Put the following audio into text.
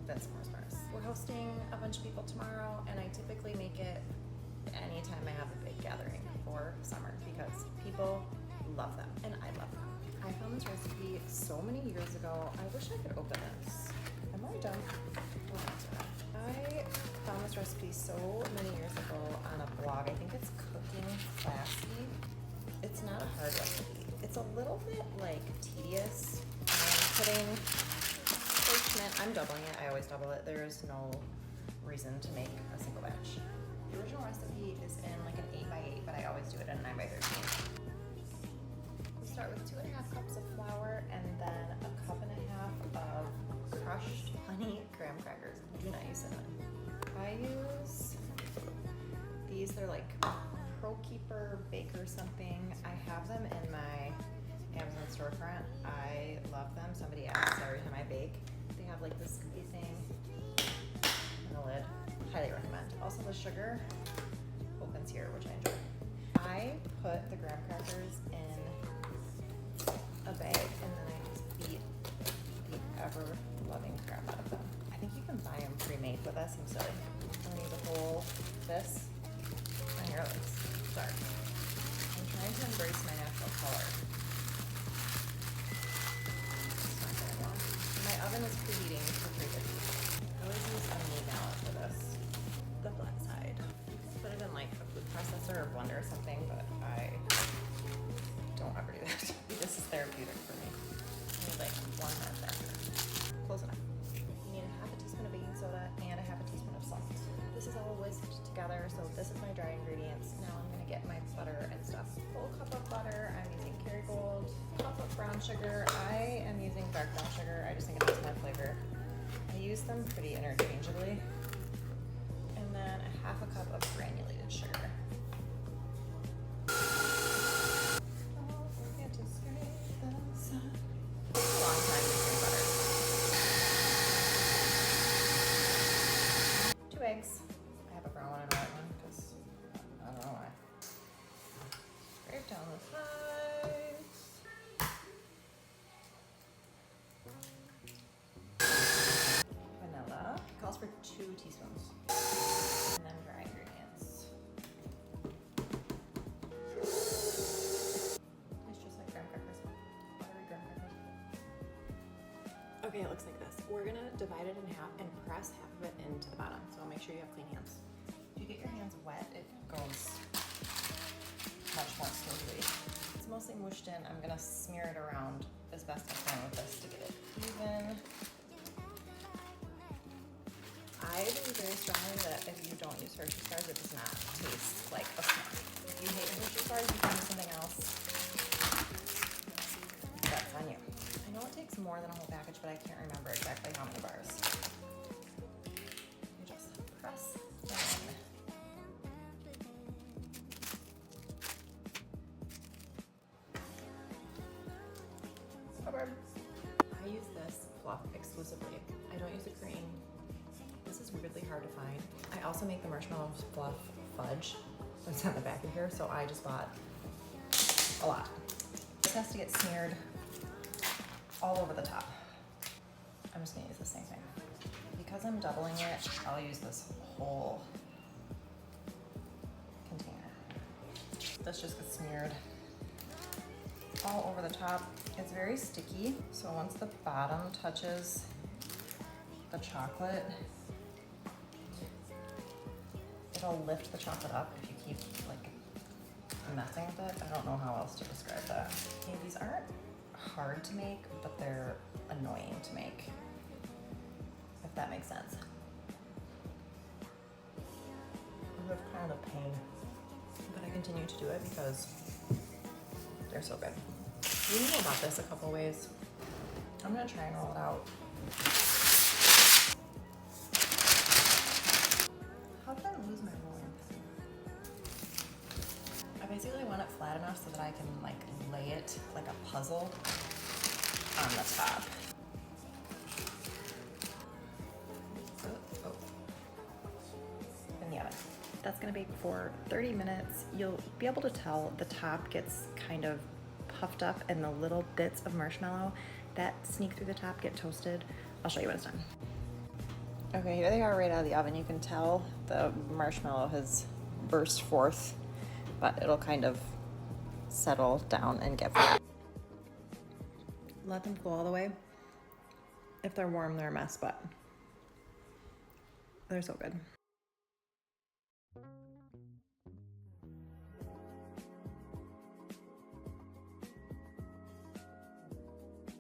than s'mores bars. We're hosting a bunch of people tomorrow, and I typically make it anytime I have a big gathering for summer because people love them and I love them. I found this recipe so many years ago. I wish I could open this. Am I done? I found this recipe so many years ago on a blog. I think it's Cooking Classy. It's not a hard recipe. It's a little bit like tedious. I'm putting parchment. I'm doubling it. I always double it. There is no reason to make a single batch. The original recipe is in like an 8x8, but I always do it in a 9x13. We start with 2.5 cups of flour and then a cup and a half of crushed honey graham crackers. Do not use cinnamon. I use these. They're like ProKeeper Baker something. I have them in my Amazon storefront. I love them. Somebody asks every time I bake. They have like this scoopy thing and the lid. Highly recommend. Also the sugar opens here, which I enjoy. I put the graham crackers in a bag and then I just beat the ever-loving crap out of them. I think you can buy them pre-made, but that seems silly. I'm gonna use a whole this. My hair looks dark. I'm trying to embrace my natural color. It's not going well. My oven is preheating for 350. I always use a meat mallet for this. The flat side. Put it in like a food processor or blender or something, but I don't ever do that. This is therapeutic for me. I need like 1 minute after. Close enough. You need a half a teaspoon of baking soda and a half a teaspoon of salt. This is all whisked together, so this is my dry ingredients. Now I'm gonna get my butter and stuff. Full cup of butter, I'm using Kerrygold. Cup of brown sugar, I am using dark brown sugar. I just think it has more flavor. I use them pretty interchangeably. And then a half a cup of granulated sugar. Eggs. I have a brown one and a white one because I don't know why. Scrape down the sides. Vanilla. It calls for 2 teaspoons. And then dry ingredients. It's just like graham crackers. Buttery graham crackers. Okay, it looks like this. We're gonna divide it in half and press half of it into the bottom. So make sure you have clean hands. If you get your hands wet, it goes much more smoothly. It's mostly mushed in. I'm gonna smear it around as best I can with this to get it even. I believe very strongly that if you don't use Hershey bars, it does not taste like a s'more. If you hate Hershey bars, you can use something else. That's on you. I know it takes more than a whole package, but I can't remember exactly how many bars. You just press down. Rubber. I use this fluff exclusively. I don't use a cream. This is weirdly hard to find. I also make the marshmallow fluff fudge. It's on the back of here, so I just bought a lot. This has to get smeared all over the top. I'm just gonna use the same thing. Because I'm doubling it, I'll use this whole container. This just gets smeared all over the top. It's very sticky, so once the bottom touches the chocolate, it'll lift the chocolate up if you keep like messing with it. I don't know how else to describe that. Okay, these aren't hard to make, but they're annoying to make, if that makes sense. They're kind of a pain, but I continue to do it because they're so good. You know about this a couple ways. I'm gonna try and roll it out. How did I lose my rolling pin? I basically want it flat enough so that I can like lay it like a puzzle on the top. In the oven. That's gonna bake for 30 minutes. You'll be able to tell the top gets kind of puffed up and the little bits of marshmallow that sneak through the top get toasted. I'll show you when it's done. Okay, here they are right out of the oven. You can tell the marshmallow has burst forth, but it'll kind of settle down and get flat. Let them cool all the way. If they're warm, they're a mess, but they're so good.